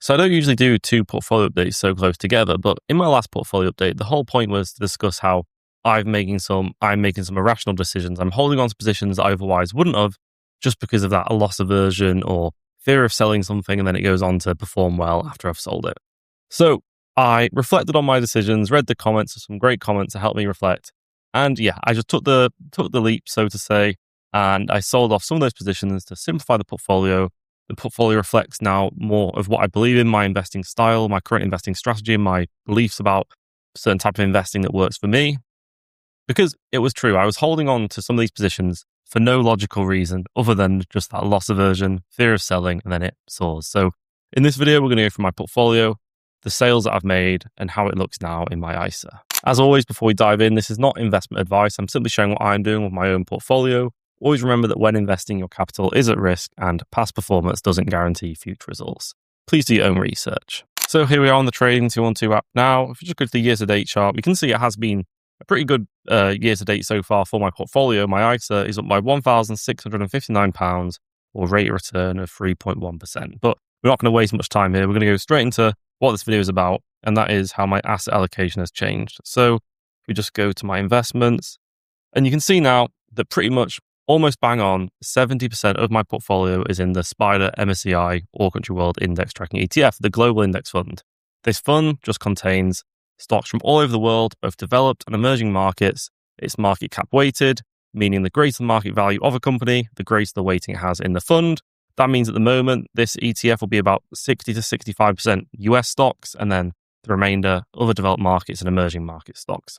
So I don't usually do two portfolio updates so close together, but in my last portfolio update, the whole point was to discuss how I'm making some irrational decisions. I'm holding on to positions that I otherwise wouldn't have just because of that loss aversion or fear of selling something, and then it goes on to perform well after I've sold it. So I reflected on my decisions, read the comments, some great comments to help me reflect. And yeah, I just took the leap, so to say, and I sold off some of those positions to simplify the portfolio. The portfolio reflects now more of what I believe in, my investing style, my current investing strategy, and my beliefs about certain type of investing that works for me. Because it was true, I was holding on to some of these positions for no logical reason other than just that loss aversion, fear of selling, and then it soars. So in this video, we're going to go through my portfolio, the sales that I've made, and how it looks now in my ISA. As always, before we dive in, this is not investment advice. I'm simply showing what I'm doing with my own portfolio. Always remember that when investing, your capital is at risk and past performance doesn't guarantee future results. Please do your own research. So here we are on the Trading 212 app now. If you just go to the year-to-date chart, we can see it has been a pretty good year-to-date so far for my portfolio. My ISA is up by £1,659 or rate of return of 3.1%. But we're not going to waste much time here. We're going to go straight into what this video is about, and that is how my asset allocation has changed. So if we just go to my investments, and you can see now that pretty much almost bang on 70% of my portfolio is in the SPDR MSCI All Country World Index Tracking ETF, the global index fund. This fund just contains stocks from all over the world, both developed and emerging markets. It's market cap weighted, meaning the greater the market value of a company, the greater the weighting it has in the fund. That means at the moment, this ETF will be about 60 to 65% US stocks, and then the remainder other developed markets and emerging market stocks.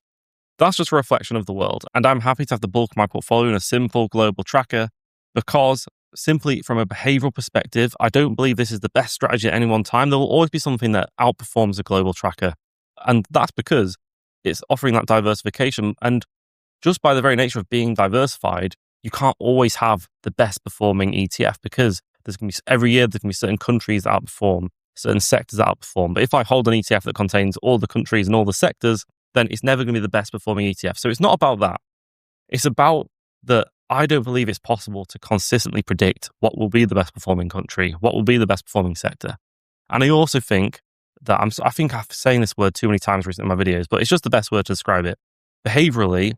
That's just a reflection of the world. And I'm happy to have the bulk of my portfolio in a simple global tracker because simply from a behavioral perspective, I don't believe this is the best strategy at any one time. There will always be something that outperforms a global tracker. And that's because it's offering that diversification. And just by the very nature of being diversified, you can't always have the best performing ETF because there's going to be every year, there's going to be certain countries that outperform, certain sectors that outperform. But if I hold an ETF that contains all the countries and all the sectors, then it's never going to be the best performing ETF. So it's not about that. It's about that I don't believe it's possible to consistently predict what will be the best performing country, what will be the best performing sector. And I also think that I think I've saying this word too many times recently in my videos, but it's just the best word to describe it. Behaviorally,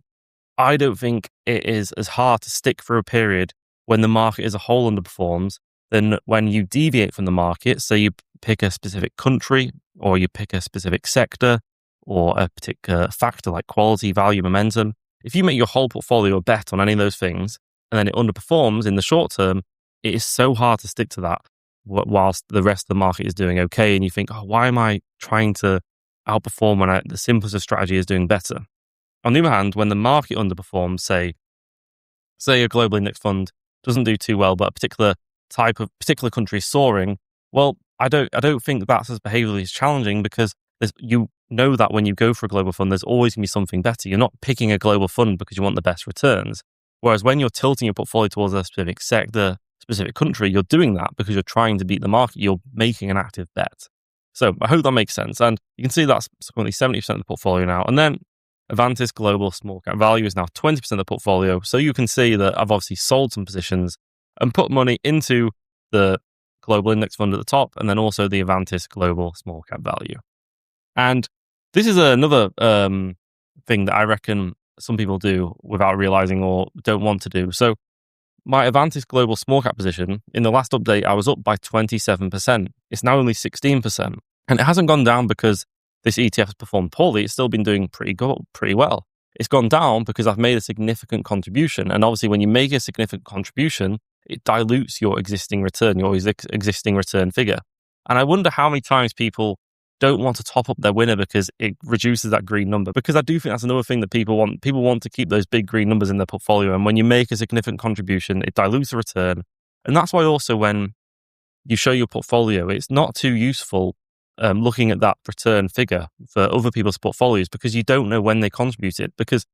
I don't think it is as hard to stick for a period when the market as a whole underperforms than when you deviate from the market. So you pick a specific country or you pick a specific sector or a particular factor like quality, value, momentum. If you make your whole portfolio a bet on any of those things and then it underperforms in the short term, it is so hard to stick to that whilst the rest of the market is doing okay. And you think, oh, why am I trying to outperform when the simplest of strategy is doing better? On the other hand, when the market underperforms, say a global index fund doesn't do too well, but a particular country is soaring, well, I don't think that's as behaviorally as challenging because you know that when you go for a global fund, there's always going to be something better. You're not picking a global fund because you want the best returns. Whereas when you're tilting your portfolio towards a specific sector, specific country, you're doing that because you're trying to beat the market. You're making an active bet. So I hope that makes sense. And you can see that's currently 70% of the portfolio now. And then Avantis Global Small Cap Value is now 20% of the portfolio. So you can see that I've obviously sold some positions and put money into the global index fund at the top and then also the Avantis Global Small Cap Value. And this is another thing that I reckon some people do without realizing or don't want to do. So my Avantis Global Small Cap position, in the last update, I was up by 27%. It's now only 16%. And it hasn't gone down because this ETF has performed poorly. It's still been doing pretty well. It's gone down because I've made a significant contribution. And obviously, when you make a significant contribution, it dilutes your existing return, your existing return figure. And I wonder how many times people don't want to top up their winner because it reduces that green number. Because I do think that's another thing that people want. People want to keep those big green numbers in their portfolio. And when you make a significant contribution, it dilutes the return. And that's why also when you show your portfolio, it's not too useful looking at that return figure for other people's portfolios because you don't know when they contributed. Because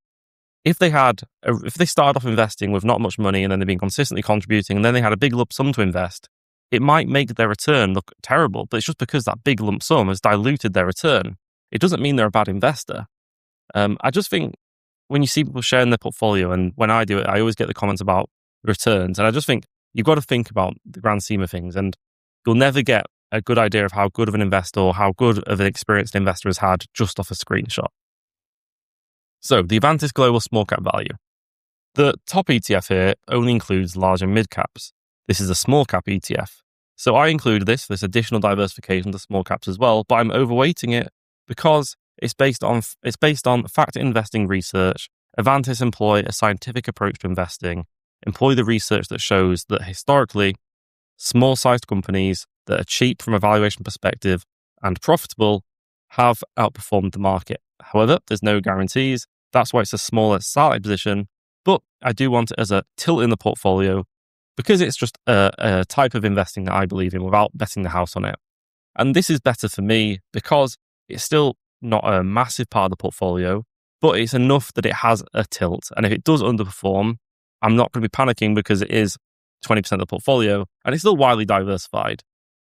if they started off investing with not much money and then they've been consistently contributing and then they had a big lump sum to invest, it might make their return look terrible, but it's just because that big lump sum has diluted their return. It doesn't mean they're a bad investor. I just think when you see people sharing their portfolio, and when I do it, I always get the comments about returns. And I just think you've got to think about the grand scheme of things, and you'll never get a good idea of how good of an investor or how good of an experienced investor has had just off a screenshot. So the Avantis Global Small Cap Value. The top ETF here only includes large and mid caps. This is a small cap ETF. So I include this additional diversification to small caps as well, but I'm overweighting it because it's based on factor investing research. Avantis employ a scientific approach to investing, employ the research that shows that historically, small-sized companies that are cheap from a valuation perspective and profitable have outperformed the market. However, there's no guarantees. That's why it's a smaller starting position, but I do want it as a tilt in the portfolio because it's just a type of investing that I believe in without betting the house on it. And this is better for me because it's still not a massive part of the portfolio, but it's enough that it has a tilt. And if it does underperform, I'm not going to be panicking because it is 20% of the portfolio and it's still widely diversified.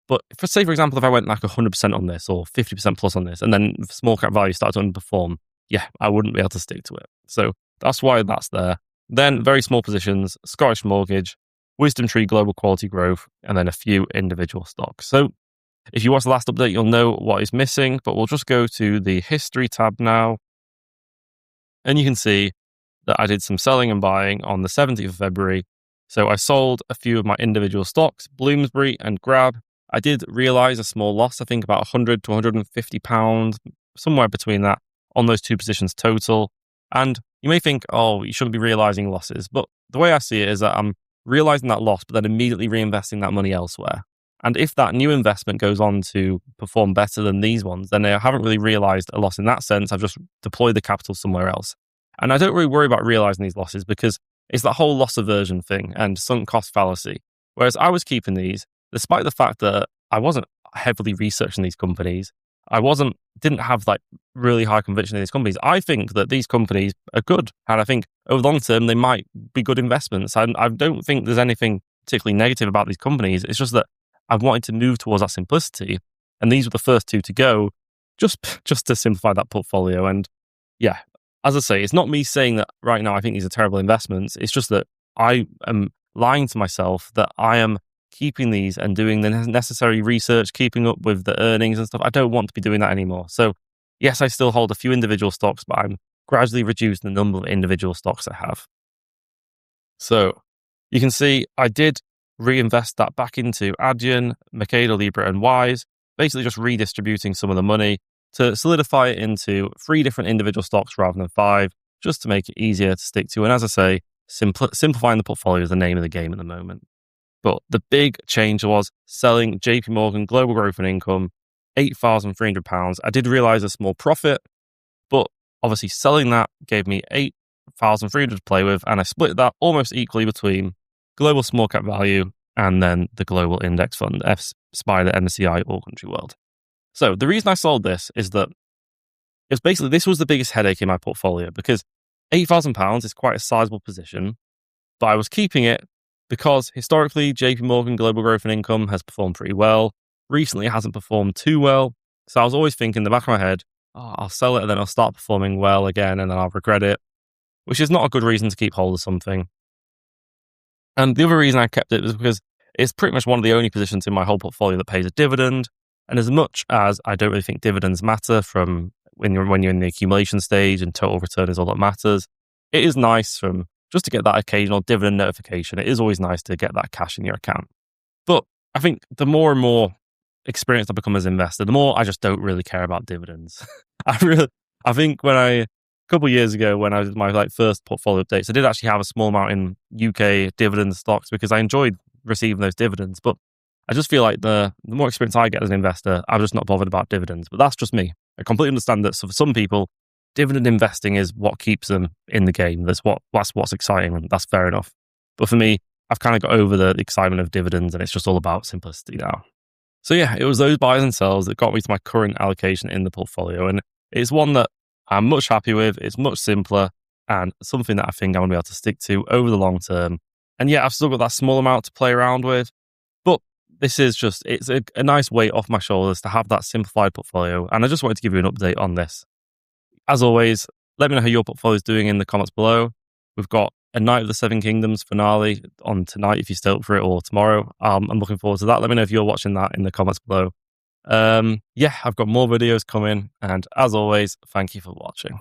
But for example, if I went like 100% on this or 50% plus on this, and then small cap value started to underperform, yeah, I wouldn't be able to stick to it. So that's why that's there. Then very small positions, Scottish Mortgage, Wisdom Tree Global Quality Growth, and then a few individual stocks. So if you watch the last update, you'll know what is missing, but we'll just go to the history tab now. And you can see that I did some selling and buying on the 17th of February. So I sold a few of my individual stocks, Bloomsbury and Grab. I did realize a small loss, I think about £100 to £150, somewhere between that on those two positions total. And you may think, oh, you shouldn't be realizing losses. But the way I see it is that I'm realizing that loss, but then immediately reinvesting that money elsewhere. And if that new investment goes on to perform better than these ones, then I haven't really realized a loss in that sense. I've just deployed the capital somewhere else. And I don't really worry about realizing these losses because it's that whole loss aversion thing and sunk cost fallacy. Whereas I was keeping these, despite the fact that I wasn't heavily researching these companies. Didn't have like really high conviction in these companies. I think that these companies are good. And I think over the long term, they might be good investments. I don't think there's anything particularly negative about these companies. It's just that I've wanted to move towards that simplicity. And these were the first two to go just to simplify that portfolio. And yeah, as I say, it's not me saying that right now I think these are terrible investments. It's just that I am lying to myself that I am keeping these and doing the necessary research, keeping up with the earnings and stuff. I don't want to be doing that anymore. So yes, I still hold a few individual stocks, but I'm gradually reducing the number of individual stocks I have. So you can see I did reinvest that back into Adyen, Mercado Libre and Wise, basically just redistributing some of the money to solidify it into 3 different individual stocks rather than 5, just to make it easier to stick to. And as I say, simplifying the portfolio is the name of the game at the moment. But the big change was selling JP Morgan Global Growth and Income, £8,300. I did realize a small profit, but obviously selling that gave me £8,300 to play with, and I split that almost equally between Global Small Cap Value and then the Global Index Fund, SPY, MSCI, All Country World. So the reason I sold this is that it's basically, this was the biggest headache in my portfolio because £8,000 is quite a sizable position, but I was keeping it because historically, JP Morgan Global Growth and Income has performed pretty well. Recently, it hasn't performed too well. So I was always thinking in the back of my head, I'll sell it and then I'll start performing well again and then I'll regret it, which is not a good reason to keep hold of something. And the other reason I kept it was because it's pretty much one of the only positions in my whole portfolio that pays a dividend. And as much as I don't really think dividends matter from when you're in the accumulation stage and total return is all that matters, it is nice just to get that occasional dividend notification. It is always nice to get that cash in your account. But I think the more and more experienced I become as an investor, the more I just don't really care about dividends. I think a couple of years ago when I did my first portfolio updates, I did actually have a small amount in UK dividend stocks because I enjoyed receiving those dividends. But I just feel like the more experience I get as an investor, I'm just not bothered about dividends. But that's just me. I completely understand that for some people, dividend investing is what keeps them in the game. That's what's exciting, and that's fair enough. But for me, I've kind of got over the excitement of dividends, and it's just all about simplicity now. So yeah, it was those buys and sells that got me to my current allocation in the portfolio, and it's one that I'm much happy with. It's much simpler and something that I think I'm going to be able to stick to over the long term. And yeah, I've still got that small amount to play around with, but this is just, it's a nice weight off my shoulders to have that simplified portfolio. And I just wanted to give you an update on this. As always, let me know how your portfolio is doing in the comments below. We've got a Knight of the Seven Kingdoms finale on tonight if you're still up for it, or tomorrow. I'm looking forward to that. Let me know if you're watching that in the comments below. Yeah, I've got more videos coming, and as always, thank you for watching.